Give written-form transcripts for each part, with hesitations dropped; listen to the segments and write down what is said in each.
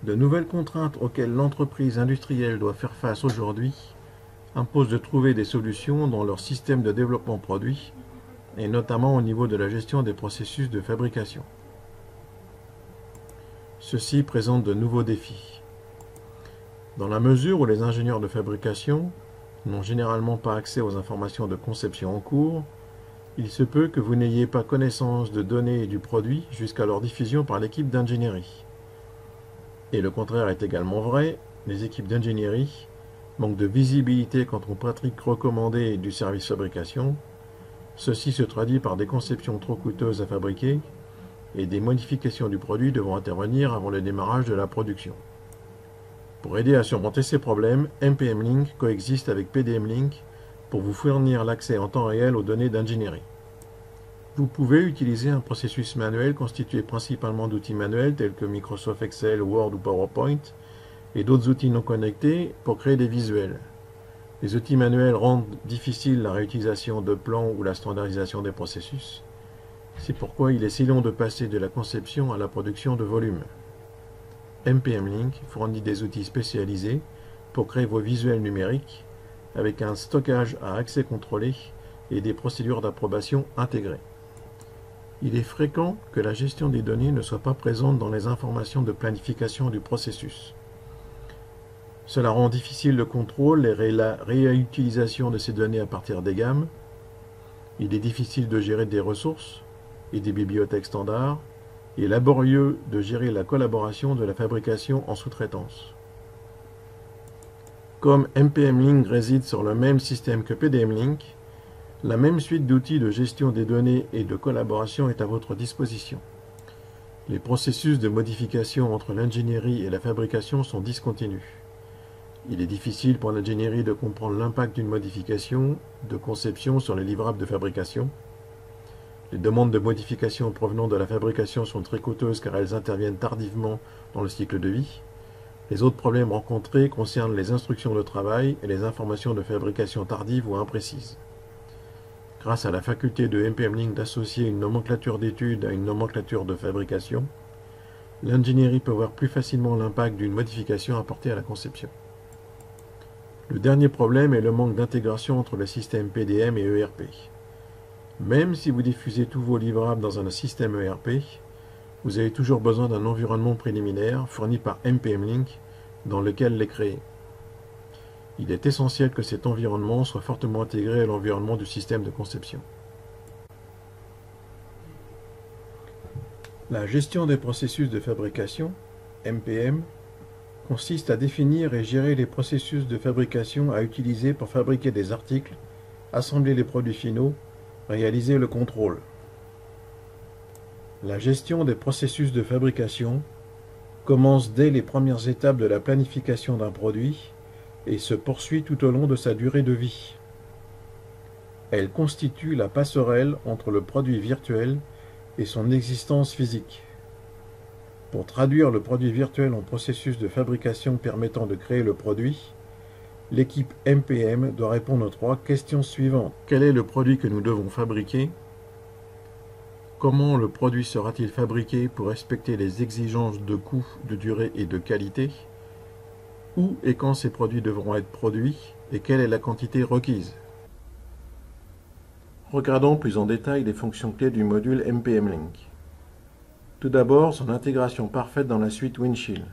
De nouvelles contraintes auxquelles l'entreprise industrielle doit faire face aujourd'hui imposent de trouver des solutions dans leur système de développement produit et notamment au niveau de la gestion des processus de fabrication. Ceci présente de nouveaux défis. Dans la mesure où les ingénieurs de fabrication n'ont généralement pas accès aux informations de conception en cours, il se peut que vous n'ayez pas connaissance de données et du produit jusqu'à leur diffusion par l'équipe d'ingénierie. Et le contraire est également vrai, les équipes d'ingénierie manquent de visibilité quant aux pratiques recommandées du service fabrication. Ceci se traduit par des conceptions trop coûteuses à fabriquer et des modifications du produit devant intervenir avant le démarrage de la production. Pour aider à surmonter ces problèmes, NPM Link coexiste avec PDM Link pour vous fournir l'accès en temps réel aux données d'ingénierie. Vous pouvez utiliser un processus manuel constitué principalement d'outils manuels tels que Microsoft Excel, Word ou PowerPoint et d'autres outils non connectés pour créer des visuels. Les outils manuels rendent difficile la réutilisation de plans ou la standardisation des processus. C'est pourquoi il est si long de passer de la conception à la production de volume. NPM Link fournit des outils spécialisés pour créer vos visuels numériques avec un stockage à accès contrôlé et des procédures d'approbation intégrées. Il est fréquent que la gestion des données ne soit pas présente dans les informations de planification du processus. Cela rend difficile le contrôle et la réutilisation de ces données à partir des gammes. Il est difficile de gérer des ressources et des bibliothèques standards, et laborieux de gérer la collaboration de la fabrication en sous-traitance. Comme NPM Link réside sur le même système que PDM Link, la même suite d'outils de gestion des données et de collaboration est à votre disposition. Les processus de modification entre l'ingénierie et la fabrication sont discontinus. Il est difficile pour l'ingénierie de comprendre l'impact d'une modification de conception sur les livrables de fabrication. Les demandes de modification provenant de la fabrication sont très coûteuses car elles interviennent tardivement dans le cycle de vie. Les autres problèmes rencontrés concernent les instructions de travail et les informations de fabrication tardives ou imprécises. Grâce à la faculté de NPM Link d'associer une nomenclature d'études à une nomenclature de fabrication, l'ingénierie peut voir plus facilement l'impact d'une modification apportée à la conception. Le dernier problème est le manque d'intégration entre le système PDM et ERP. Même si vous diffusez tous vos livrables dans un système ERP, vous avez toujours besoin d'un environnement préliminaire fourni par NPM Link dans lequel les créer. Il est essentiel que cet environnement soit fortement intégré à l'environnement du système de conception. La gestion des processus de fabrication, MPM, consiste à définir et gérer les processus de fabrication à utiliser pour fabriquer des articles, assembler les produits finaux, réaliser le contrôle. La gestion des processus de fabrication commence dès les premières étapes de la planification d'un produit et se poursuit tout au long de sa durée de vie. Elle constitue la passerelle entre le produit virtuel et son existence physique. Pour traduire le produit virtuel en processus de fabrication permettant de créer le produit, l'équipe NPM doit répondre aux 3 questions suivantes. Quel est le produit que nous devons fabriquer? Comment le produit sera-t-il fabriqué pour respecter les exigences de coût, de durée et de qualité? Où et quand ces produits devront être produits et quelle est la quantité requise? Regardons plus en détail les fonctions clés du module NPM Link. Tout d'abord, son intégration parfaite dans la suite Windchill.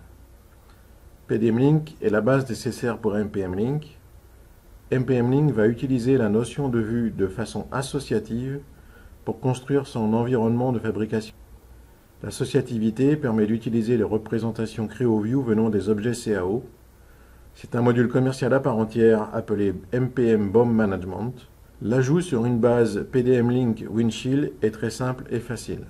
PDM Link est la base nécessaire pour NPM Link. NPM Link va utiliser la notion de vue de façon associative pour construire son environnement de fabrication. L'associativité permet d'utiliser les représentations CreoView venant des objets CAO. C'est un module commercial à part entière appelé NPM BOM Management. L'ajout sur une base PDM Link Windchill est très simple et facile.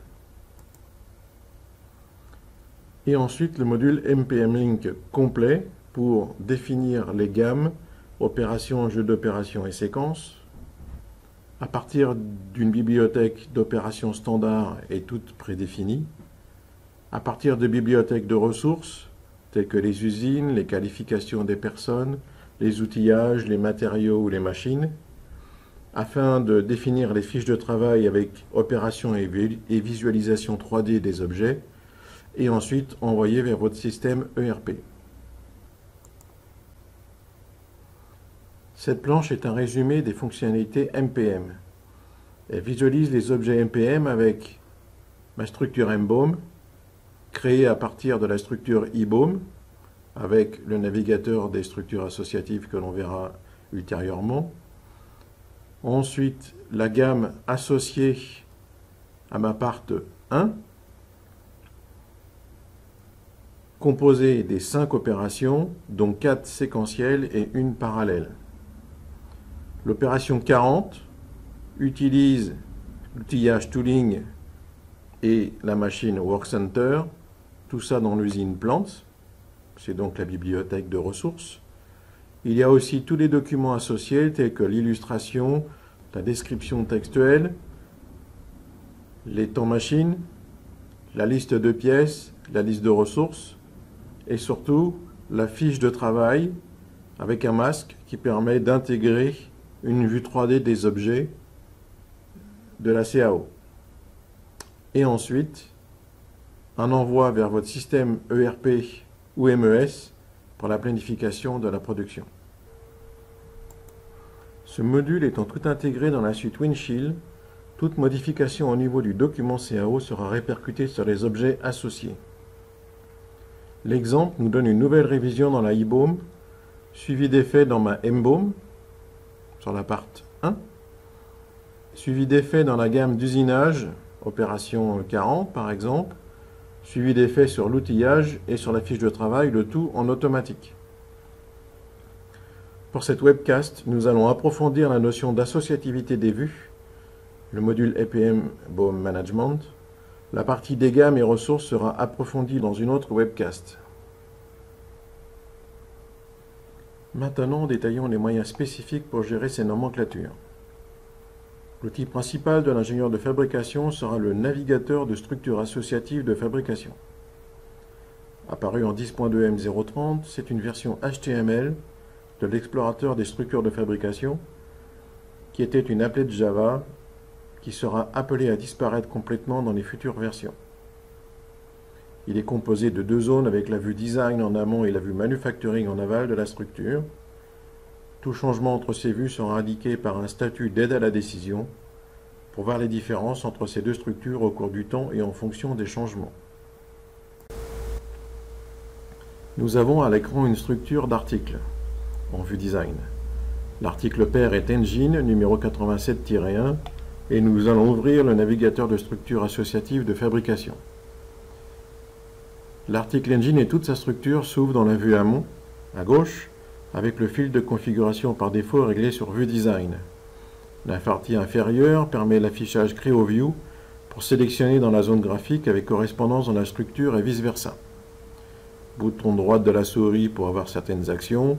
Et ensuite le module NPM Link complet pour définir les gammes, opérations, jeux d'opérations et séquences. À partir d'une bibliothèque d'opérations standard et toutes prédéfinies. À partir de bibliothèques de ressources, telles que les usines, les qualifications des personnes, les outillages, les matériaux ou les machines, afin de définir les fiches de travail avec opérations et visualisation 3D des objets, et ensuite envoyer vers votre système ERP. Cette planche est un résumé des fonctionnalités MPM. Elle visualise les objets MPM avec ma structure MBOM, créée à partir de la structure IBOM, avec le navigateur des structures associatives que l'on verra ultérieurement. Ensuite, la gamme associée à ma part 1, composée des 5 opérations, dont 4 séquentielles et une parallèle. L'opération 40 utilise l'outillage Tooling et la machine Workcenter, tout ça dans l'usine Plants, c'est donc la bibliothèque de ressources. Il y a aussi tous les documents associés tels que l'illustration, la description textuelle, les temps machines, la liste de pièces, la liste de ressources et surtout la fiche de travail avec un masque qui permet d'intégrer une vue 3D des objets de la CAO. Et ensuite, un envoi vers votre système ERP ou MES pour la planification de la production. Ce module étant tout intégré dans la suite Windshield, toute modification au niveau du document CAO sera répercutée sur les objets associés. L'exemple nous donne une nouvelle révision dans la IBOM, suivi d'effets dans ma MBOM, sur la part 1, suivi d'effets dans la gamme d'usinage, opération 40 par exemple, suivi d'effets sur l'outillage et sur la fiche de travail, le tout en automatique. Pour cette webcast, nous allons approfondir la notion d'associativité des vues, le module EPM BOM Management. La partie des gammes et ressources sera approfondie dans une autre webcast. Maintenant, détaillons les moyens spécifiques pour gérer ces nomenclatures. L'outil principal de l'ingénieur de fabrication sera le navigateur de structure associative de fabrication. Apparu en 10.2 M030, c'est une version HTML de l'explorateur des structures de fabrication qui était une applet de Java qui sera appelée à disparaître complètement dans les futures versions. Il est composé de 2 zones avec la vue design en amont et la vue manufacturing en aval de la structure. Tout changement entre ces vues sera indiqué par un statut d'aide à la décision pour voir les différences entre ces deux structures au cours du temps et en fonction des changements. Nous avons à l'écran une structure d'article en vue design. L'article pair est Engine numéro 87-1 et nous allons ouvrir le navigateur de structure associative de fabrication. L'article Engine et toute sa structure s'ouvrent dans la vue amont, à gauche, avec le fil de configuration par défaut réglé sur Vue Design. La partie inférieure permet l'affichage CreoView pour sélectionner dans la zone graphique avec correspondance dans la structure et vice-versa. Bouton droit de la souris pour avoir certaines actions,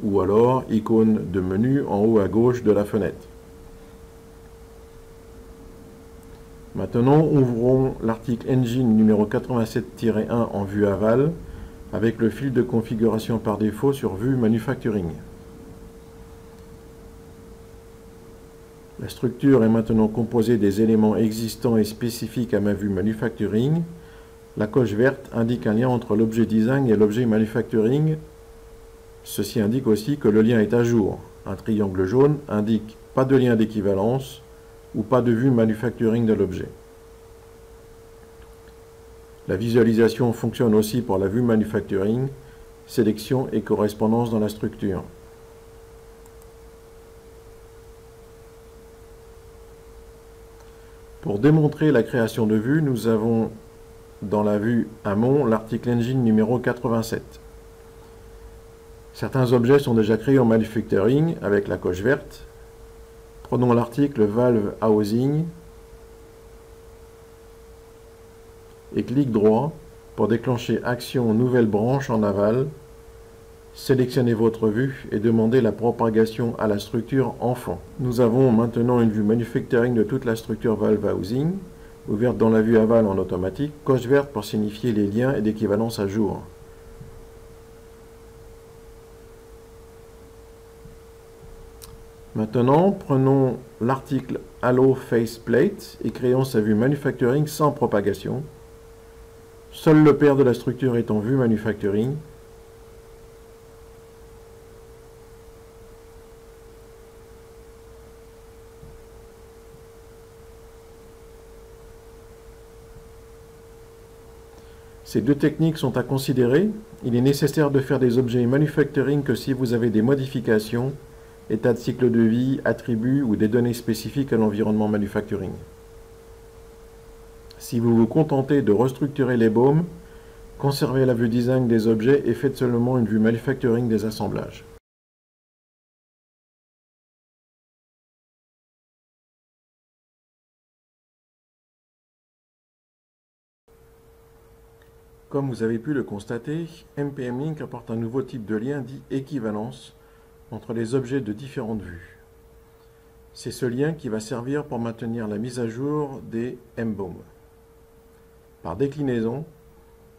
ou alors icône de menu en haut à gauche de la fenêtre. Maintenant, ouvrons l'article Engine numéro 87-1 en vue aval avec le fil de configuration par défaut sur vue Manufacturing. La structure est maintenant composée des éléments existants et spécifiques à ma vue Manufacturing. La coche verte indique un lien entre l'objet Design et l'objet Manufacturing. Ceci indique aussi que le lien est à jour. Un triangle jaune indique pas de lien d'équivalence ou pas de vue Manufacturing de l'objet. La visualisation fonctionne aussi pour la vue Manufacturing, sélection et correspondance dans la structure. Pour démontrer la création de vues, nous avons dans la vue amont l'article Engine numéro 87. Certains objets sont déjà créés en Manufacturing avec la coche verte. Prenons l'article Valve Housing et clic droit pour déclencher Action Nouvelle branche en aval. Sélectionnez votre vue et demandez la propagation à la structure enfant. Nous avons maintenant une vue Manufacturing de toute la structure Valve Housing, ouverte dans la vue aval en automatique, coche verte pour signifier les liens et l'équivalence à jour. Maintenant, prenons l'article Allow Faceplate et créons sa vue Manufacturing sans propagation. Seul le père de la structure est en vue manufacturing. Ces deux techniques sont à considérer. Il est nécessaire de faire des objets manufacturing que si vous avez des modifications, état de cycle de vie, attributs ou des données spécifiques à l'environnement manufacturing. Si vous vous contentez de restructurer les baumes, conservez la vue design des objets et faites seulement une vue manufacturing des assemblages. Comme vous avez pu le constater, NPM Link apporte un nouveau type de lien dit équivalence entre les objets de différentes vues. C'est ce lien qui va servir pour maintenir la mise à jour des MBOM. Par déclinaison,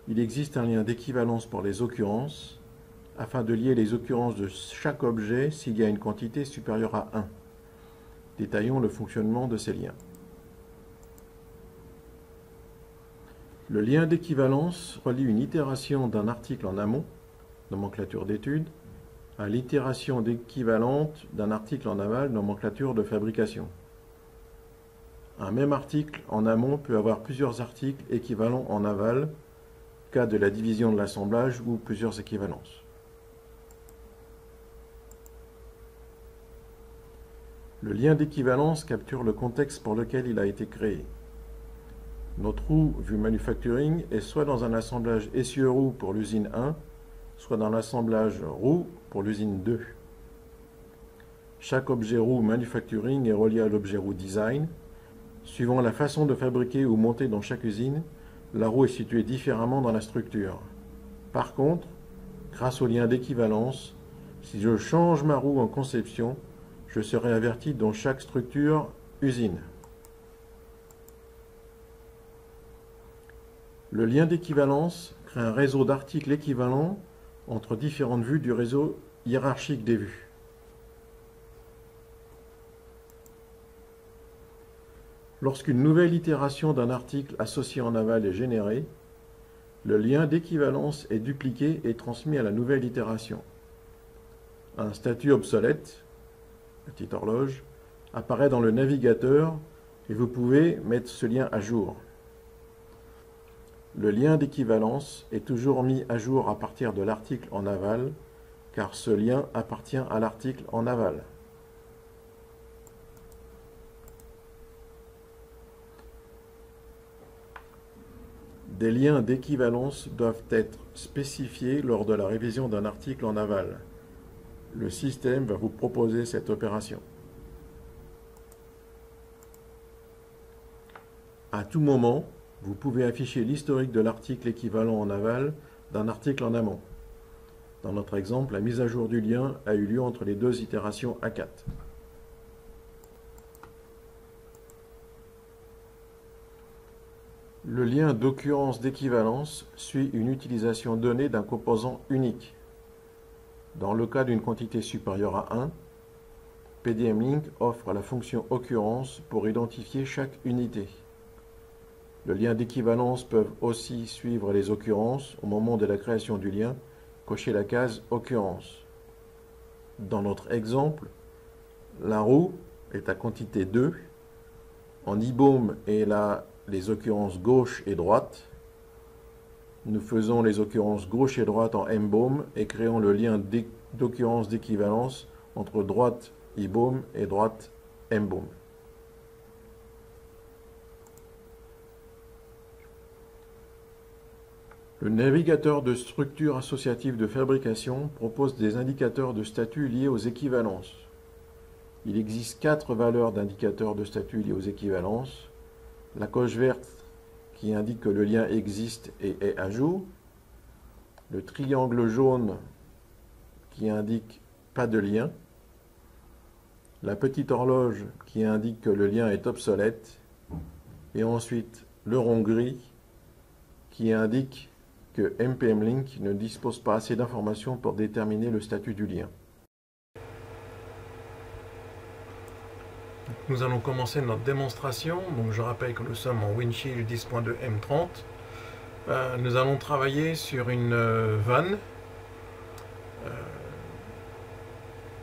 il existe un lien d'équivalence pour les occurrences, afin de lier les occurrences de chaque objet s'il y a une quantité supérieure à 1. Détaillons le fonctionnement de ces liens. Le lien d'équivalence relie une itération d'un article en amont, nomenclature d'étude, à l'itération d'équivalente d'un article en aval, nomenclature de fabrication. Un même article en amont peut avoir plusieurs articles équivalents en aval, cas de la division de l'assemblage ou plusieurs équivalences. Le lien d'équivalence capture le contexte pour lequel il a été créé. Notre roue vue manufacturing est soit dans un assemblage essieu roue pour l'usine 1, soit dans l'assemblage roue pour l'usine 2. Chaque objet roue manufacturing est relié à l'objet roue design. Suivant la façon de fabriquer ou monter dans chaque usine, la roue est située différemment dans la structure. Par contre, grâce au lien d'équivalence, si je change ma roue en conception, je serai averti dans chaque structure usine. Le lien d'équivalence crée un réseau d'articles équivalents entre différentes vues du réseau hiérarchique des vues. Lorsqu'une nouvelle itération d'un article associé en aval est générée, le lien d'équivalence est dupliqué et transmis à la nouvelle itération. Un statut obsolète, la petite horloge, apparaît dans le navigateur et vous pouvez mettre ce lien à jour. Le lien d'équivalence est toujours mis à jour à partir de l'article en aval, car ce lien appartient à l'article en aval. Des liens d'équivalence doivent être spécifiés lors de la révision d'un article en aval. Le système va vous proposer cette opération. À tout moment, vous pouvez afficher l'historique de l'article équivalent en aval d'un article en amont. Dans notre exemple, la mise à jour du lien a eu lieu entre les deux itérations A4. Le lien d'occurrence d'équivalence suit une utilisation donnée d'un composant unique. Dans le cas d'une quantité supérieure à 1, PDM-Link offre la fonction occurrence pour identifier chaque unité. Le lien d'équivalence peut aussi suivre les occurrences au moment de la création du lien, cocher la case occurrence. Dans notre exemple, la roue est à quantité 2, en IBOM est là les occurrences gauche et droite. Nous faisons les occurrences gauche et droite en MBOM et créons le lien d'occurrence d'équivalence entre droite IBOM et droite MBOM. Le navigateur de structure associative de fabrication propose des indicateurs de statut liés aux équivalences. Il existe 4 valeurs d'indicateurs de statut liés aux équivalences. La coche verte qui indique que le lien existe et est à jour. Le triangle jaune qui indique pas de lien. La petite horloge qui indique que le lien est obsolète. Et ensuite le rond gris qui indique que NPM Link ne dispose pas assez d'informations pour déterminer le statut du lien. Nous allons commencer notre démonstration. Donc je rappelle que nous sommes en Windshield 10.2 M30. Nous allons travailler sur une vanne,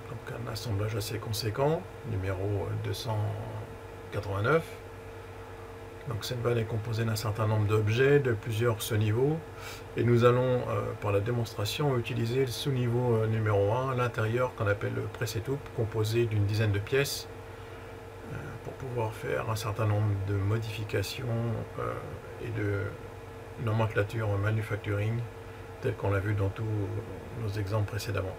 donc un assemblage assez conséquent, numéro 289. Donc cette vanne est composée d'un certain nombre d'objets de plusieurs sous-niveaux, et nous allons, pour la démonstration, utiliser le sous-niveau numéro 1, l'intérieur qu'on appelle le pré-setup, composé d'une dizaine de pièces, pour pouvoir faire un certain nombre de modifications et de nomenclature manufacturing, tel qu'on l'a vu dans tous nos exemples précédemment.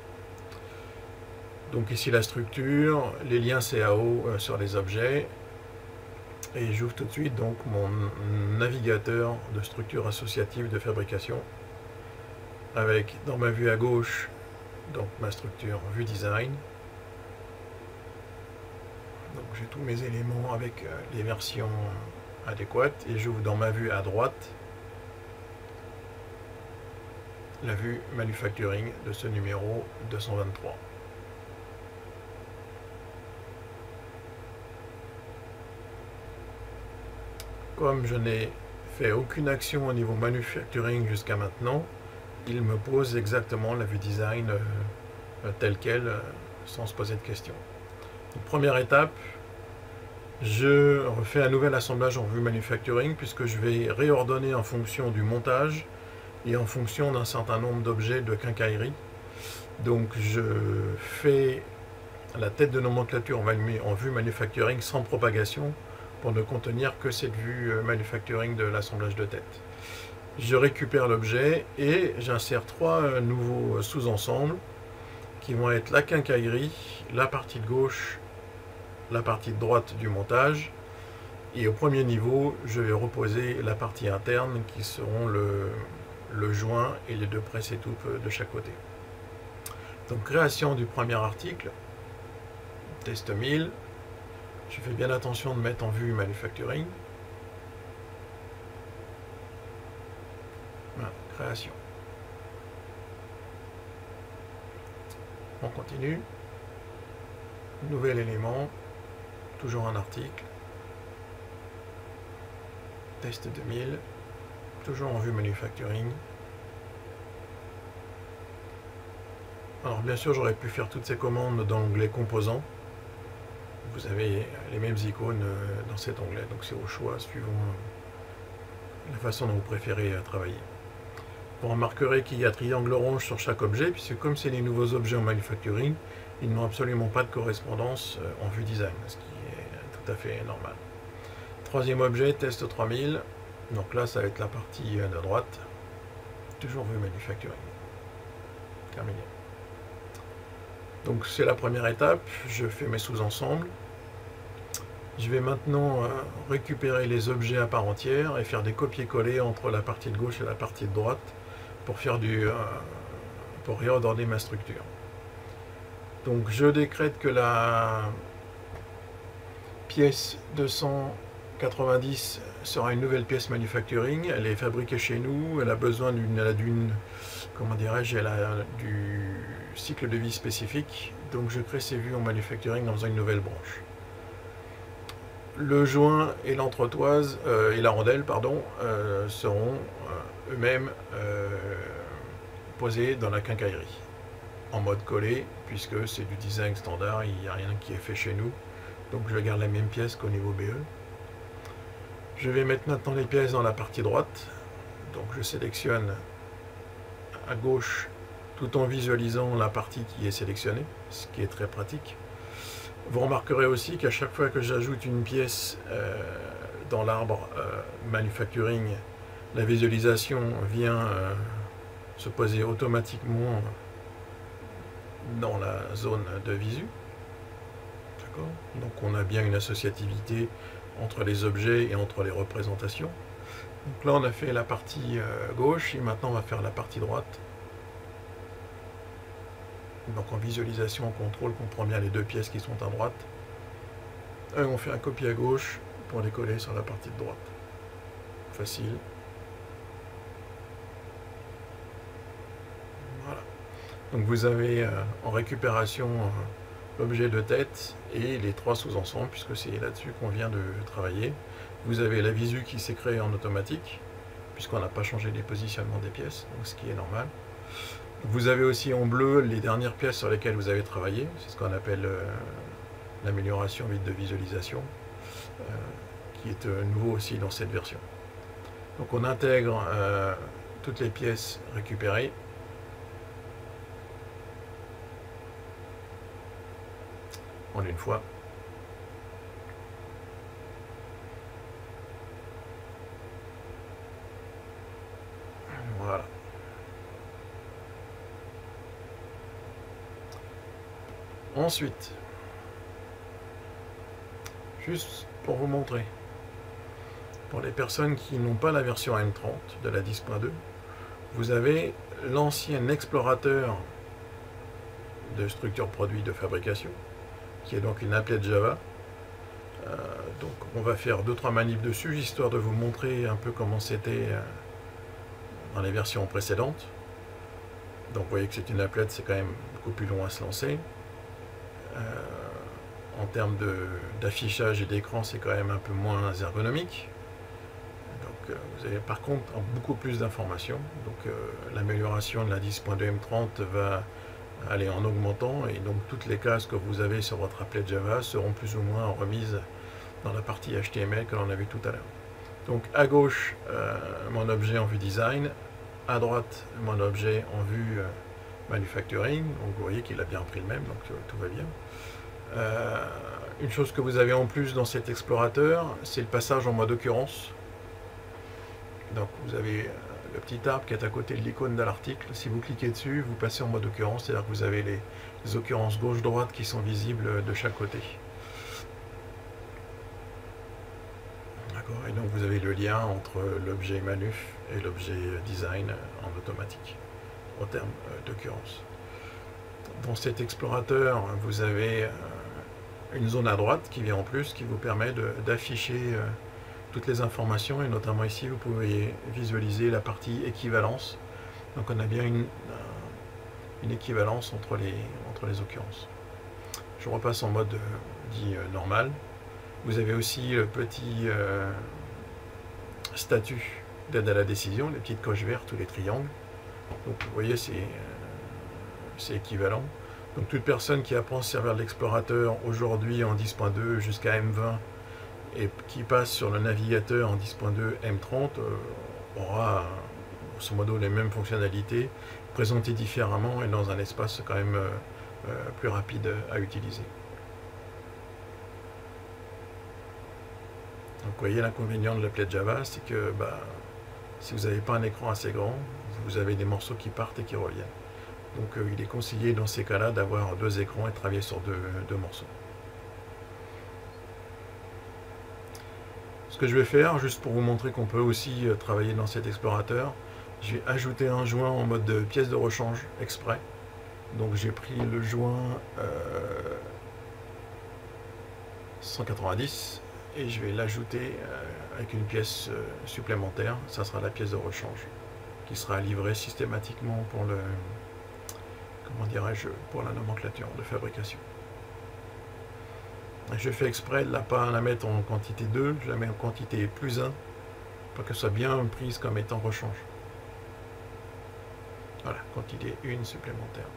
Donc ici la structure, les liens CAO sur les objets, et j'ouvre tout de suite donc mon navigateur de structure associative de fabrication, avec dans ma vue à gauche donc ma structure vue design. Donc j'ai tous mes éléments avec les versions adéquates, et j'ouvre dans ma vue à droite la vue manufacturing de ce numéro 223. Comme je n'ai fait aucune action au niveau manufacturing jusqu'à maintenant, il me pose exactement la vue design telle qu'elle, sans se poser de questions. Donc, première étape, je refais un nouvel assemblage en vue manufacturing, puisque je vais réordonner en fonction du montage et en fonction d'un certain nombre d'objets de quincaillerie. Donc je fais la tête de nomenclature en vue manufacturing sans propagation, pour ne contenir que cette vue manufacturing de l'assemblage de tête. Je récupère l'objet et j'insère trois nouveaux sous-ensembles qui vont être la quincaillerie, la partie de gauche, la partie de droite du montage, et au premier niveau je vais reposer la partie interne qui seront le joint et les deux pré-setup de chaque côté. Donc création du premier article, test 1000. Je fais bien attention de mettre en vue manufacturing. Voilà, création. On continue. Nouvel élément, toujours un article. Test 2000, toujours en vue manufacturing. Alors bien sûr, j'aurais pu faire toutes ces commandes dans l'onglet composants. Vous avez les mêmes icônes dans cet onglet, donc c'est au choix suivant la façon dont vous préférez travailler. Vous remarquerez qu'il y a triangle orange sur chaque objet, puisque comme c'est les nouveaux objets en manufacturing, ils n'ont absolument pas de correspondance en vue design, ce qui est tout à fait normal. Troisième objet, test 3000, donc là ça va être la partie de droite, toujours vue manufacturing. Terminé. Donc c'est la première étape, je fais mes sous-ensembles. Je vais maintenant récupérer les objets à part entière et faire des copier-coller entre la partie de gauche et la partie de droite pour pour réordonner ma structure. Donc je décrète que la pièce 290 sera une nouvelle pièce manufacturing. Elle est fabriquée chez nous, elle a besoin comment dirais-je, elle a du cycle de vie spécifique. Donc je crée ces vues en manufacturing dans une nouvelle branche. Le joint et l'entretoise et la rondelle, pardon, seront eux-mêmes posés dans la quincaillerie en mode collé, puisque c'est du design standard, il n'y a rien qui est fait chez nous. Donc je garde la même pièce qu'au niveau BE. Je vais mettre maintenant les pièces dans la partie droite. Donc je sélectionne à gauche tout en visualisant la partie qui est sélectionnée, ce qui est très pratique. Vous remarquerez aussi qu'à chaque fois que j'ajoute une pièce dans l'arbre manufacturing, la visualisation vient se poser automatiquement dans la zone de visu. Donc on a bien une associativité entre les objets et entre les représentations. Donc là on a fait la partie gauche et maintenant on va faire la partie droite. Donc en visualisation, on contrôle, comprend bien les deux pièces qui sont à droite. Et on fait un copier à gauche pour les coller sur la partie de droite. Facile. Voilà. Donc vous avez en récupération l'objet de tête et les trois sous-ensembles, puisque c'est là-dessus qu'on vient de travailler. Vous avez la visu qui s'est créée en automatique, puisqu'on n'a pas changé les positionnements des pièces, donc ce qui est normal. Vous avez aussi en bleu les dernières pièces sur lesquelles vous avez travaillé, c'est ce qu'on appelle l'amélioration vite de visualisation, qui est nouveau aussi dans cette version. Donc on intègre toutes les pièces récupérées. En une fois. Voilà. Ensuite, juste pour vous montrer, pour les personnes qui n'ont pas la version M30 de la 10.2, vous avez l'ancien explorateur de structure produit de fabrication, qui est donc une applet Java. Donc on va faire 2-3 manipes dessus, histoire de vous montrer un peu comment c'était dans les versions précédentes. Donc vous voyez que c'est une applet, c'est quand même beaucoup plus long à se lancer. En termes d'affichage et d'écran, c'est quand même un peu moins ergonomique. Donc vous avez par contre beaucoup plus d'informations. Donc l'amélioration de la 10.2 M30 va aller en augmentant, et donc toutes les cases que vous avez sur votre applet Java seront plus ou moins remises dans la partie HTML que l'on a vu tout à l'heure. Donc à gauche, mon objet en vue design, à droite, mon objet en vue manufacturing. Donc vous voyez qu'il a bien pris le même, donc tout va bien. Une chose que vous avez en plus dans cet explorateur, c'est le passage en mode occurrence. Donc vous avez le petit arbre qui est à côté de l'icône de l'article. Si vous cliquez dessus, vous passez en mode occurrence, c'est-à-dire que vous avez les occurrences gauche-droite qui sont visibles de chaque côté. D'accord. Et donc vous avez le lien entre l'objet manuf et l'objet design en automatique, en termes d'occurrence. Dans cet explorateur, vous avez une zone à droite qui vient en plus, qui vous permet d'afficher toutes les informations, et notamment ici vous pouvez visualiser la partie équivalence. Donc on a bien une équivalence entre les occurrences. Je repasse en mode dit normal. Vous avez aussi le petit statut d'aide à la décision, les petites coches vertes ou les triangles. Donc vous voyez, c'est équivalent. Donc toute personne qui apprend à se servir de l'explorateur aujourd'hui en 10.2 jusqu'à M20 et qui passe sur le navigateur en 10.2 M30 aura grosso modo les mêmes fonctionnalités, présentées différemment et dans un espace quand même plus rapide à utiliser. Donc vous voyez, l'inconvénient de l'applet Java, c'est que si vous n'avez pas un écran assez grand, vous avez des morceaux qui partent et qui reviennent. Donc il est conseillé dans ces cas-là d'avoir 2 écrans et de travailler sur deux morceaux. Ce que je vais faire, juste pour vous montrer qu'on peut aussi travailler dans cet explorateur, je vais ajouter un joint en mode pièce de rechange exprès. Donc j'ai pris le joint 190 et je vais l'ajouter avec une pièce supplémentaire. Ça sera la pièce de rechange qui sera livrée systématiquement pour le, comment dirais-je, pour la nomenclature de fabrication. Je fais exprès de ne pas la mettre en quantité 2, je la mets en quantité plus 1 pour qu'elle soit bien prise comme étant rechange. Voilà, quantité 1 supplémentaire.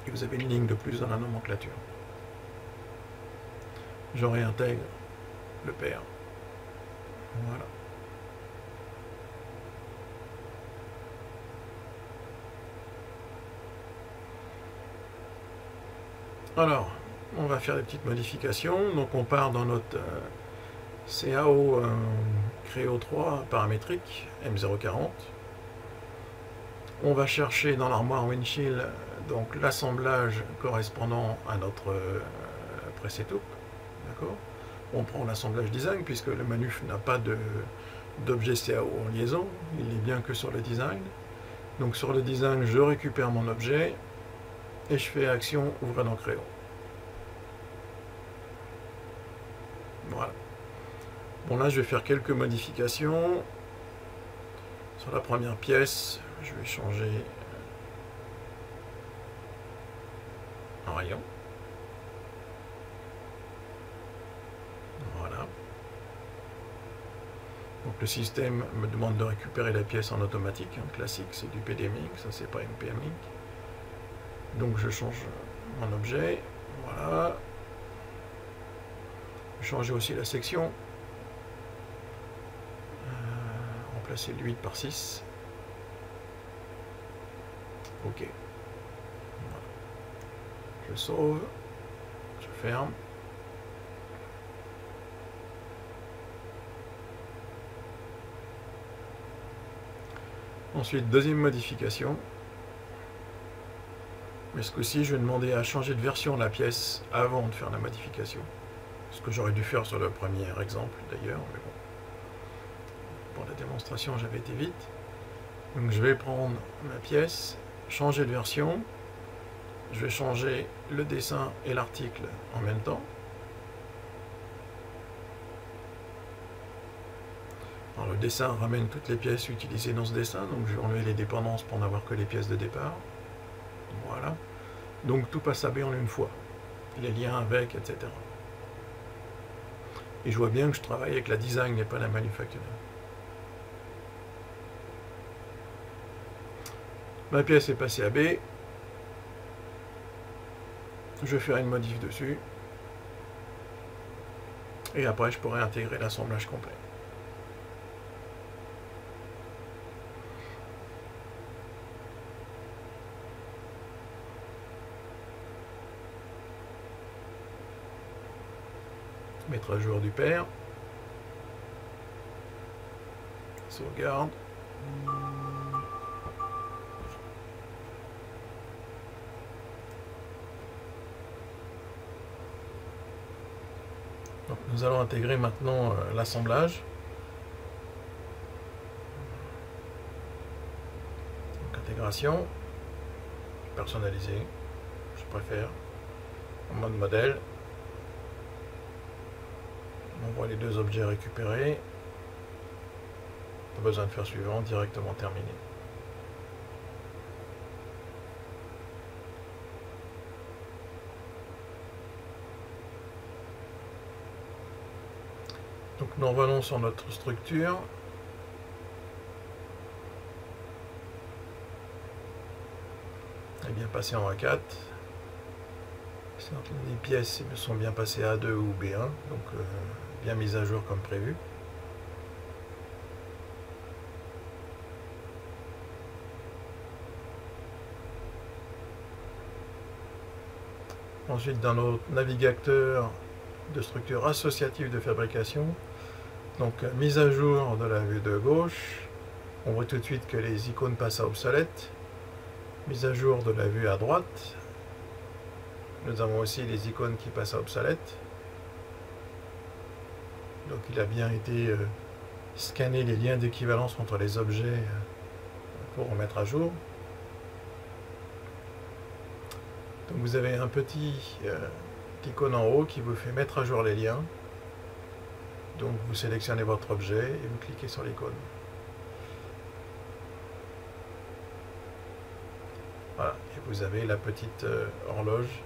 Et vous avez une ligne de plus dans la nomenclature. Je réintègre le pair. Voilà. Alors, on va faire des petites modifications. Donc on part dans notre CAO Creo 3 paramétrique M040. On va chercher dans l'armoire Windshield donc l'assemblage correspondant à notre presetup. D'accord. On prend l'assemblage design puisque le manuf n'a pas d'objet CAO en liaison, il n'est bien que sur le design. Donc sur le design, je récupère mon objet et je fais action ouvrir dans Creo. Voilà. Bon, là je vais faire quelques modifications. Sur la première pièce, je vais changer un rayon. Voilà. Donc Donc le système me demande de récupérer la pièce en automatique, classique, c'est du PDMIC, ça c'est pas une PMIC. Donc je change mon objet, voilà. Changer aussi la section, remplacer le 8 par 6. Ok. Voilà. Je sauve, je ferme. Ensuite, deuxième modification. Mais ce coup-ci, je vais demander à changer de version la pièce avant de faire la modification. Ce que j'aurais dû faire sur le premier exemple d'ailleurs, mais bon. Pour la démonstration, j'avais été vite. Donc je vais prendre ma pièce, changer de version. Je vais changer le dessin et l'article en même temps. Alors le dessin ramène toutes les pièces utilisées dans ce dessin, donc je vais enlever les dépendances pour n'avoir que les pièces de départ. Voilà. Donc tout passe à B en une fois. Les liens avec, etc. Et je vois bien que je travaille avec la design et pas la manufacturing. Ma pièce est passée à B. Je vais faire une modif dessus. Et après, je pourrai intégrer l'assemblage complet. Mettre à jour du pair. Sauvegarde. Donc, nous allons intégrer maintenant l'assemblage. Donc intégration, personnalisée, je préfère, en mode modèle. On voit les deux objets récupérés. Pas besoin de faire suivant, directement terminé. Donc nous revenons sur notre structure. Elle est bien passée en A4. Les pièces sont bien passées à A2 ou B1, donc bien mises à jour comme prévu. Ensuite, dans notre navigateur de structure associative de fabrication, donc mise à jour de la vue de gauche, on voit tout de suite que les icônes passent à obsolète. Mise à jour de la vue à droite, nous avons aussi les icônes qui passent à obsolète. Donc il a bien été scanné les liens d'équivalence entre les objets pour remettre à jour. Donc vous avez un petit icône en haut qui vous fait mettre à jour les liens. Donc vous sélectionnez votre objet et vous cliquez sur l'icône. Voilà, et vous avez la petite horloge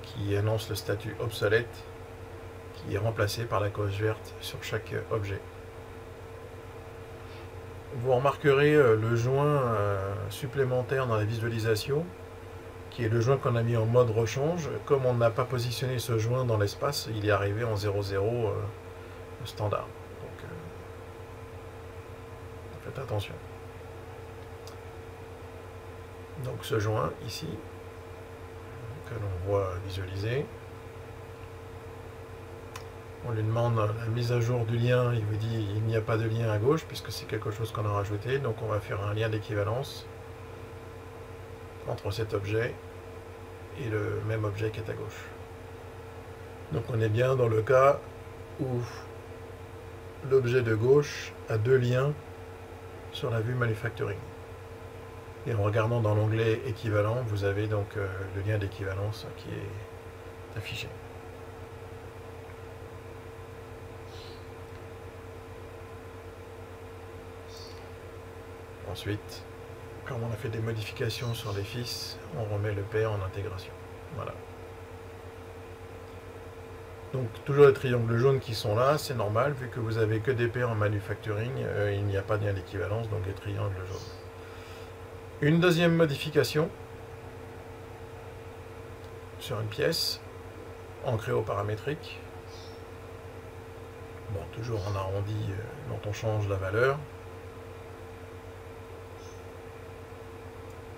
qui annonce le statut obsolète qui est remplacé par la coche verte sur chaque objet. Vous remarquerez le joint supplémentaire dans la visualisation, qui est le joint qu'on a mis en mode rechange. Comme on n'a pas positionné ce joint dans l'espace, il est arrivé en 0,0 standard. Donc faites attention. Donc ce joint ici, que l'on voit visualiser, on lui demande la mise à jour du lien, il vous dit il n'y a pas de lien à gauche puisque c'est quelque chose qu'on a rajouté, donc on va faire un lien d'équivalence entre cet objet et le même objet qui est à gauche. Donc on est bien dans le cas où l'objet de gauche a deux liens sur la vue manufacturing. Et en regardant dans l'onglet équivalent, vous avez donc le lien d'équivalence qui est affiché. Ensuite, comme on a fait des modifications sur les fils, on remet le pair en intégration. Voilà. Donc toujours les triangles jaunes qui sont là, c'est normal, vu que vous avez que des paires en manufacturing, il n'y a pas de lien d'équivalence, donc les triangles jaunes. Une deuxième modification sur une pièce, ancrée au paramétrique. Bon, toujours en arrondi dont on change la valeur.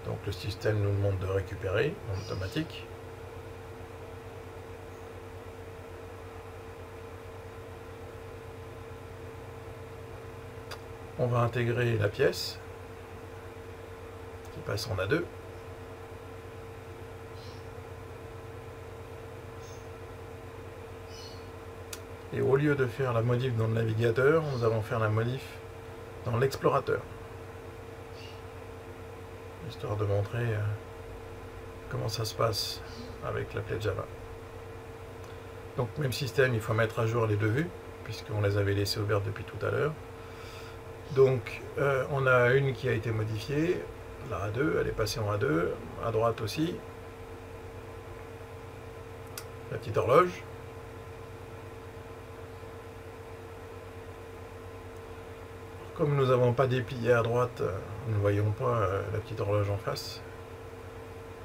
Donc le système nous demande de récupérer en automatique. On va intégrer la pièce qui passe en A2. Et au lieu de faire la modif dans le navigateur, nous allons faire la modif dans l'explorateur. Histoire de montrer comment ça se passe avec l'applet Java. Donc même système, il faut mettre à jour les deux vues, puisqu'on les avait laissées ouvertes depuis tout à l'heure. Donc on a une qui a été modifiée, la A2, elle est passée en A2, à droite aussi. La petite horloge. Comme nous n'avons pas déplié à droite, nous ne voyons pas la petite horloge en face.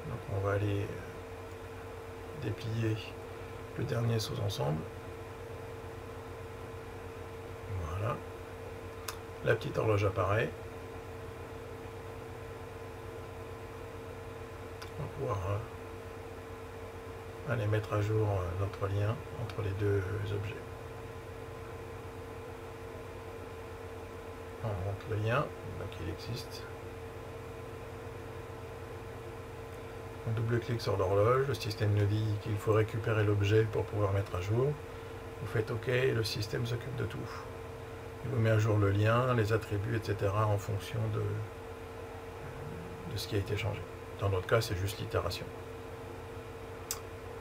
Donc on va aller déplier le dernier sous-ensemble. Voilà. La petite horloge apparaît. On va pouvoir aller mettre à jour notre lien entre les deux objets. On monte le lien, donc il existe. On double-clique sur l'horloge, le système nous dit qu'il faut récupérer l'objet pour pouvoir mettre à jour. Vous faites OK et le système s'occupe de tout. Il vous met à jour le lien, les attributs, etc. en fonction de ce qui a été changé. Dans notre cas, c'est juste l'itération.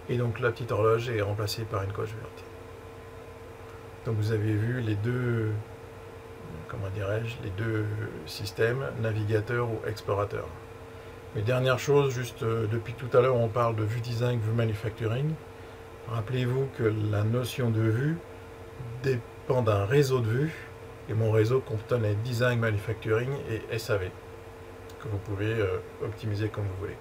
Et donc la petite horloge est remplacée par une coche verte. Donc vous avez vu les deux, comment dirais-je, les deux systèmes, navigateur ou explorateur. Mais dernière chose, juste depuis tout à l'heure, on parle de vue design, vue manufacturing. Rappelez-vous que la notion de vue dépend d'un réseau de vues, et mon réseau contenait design, manufacturing et SAV, que vous pouvez optimiser comme vous voulez.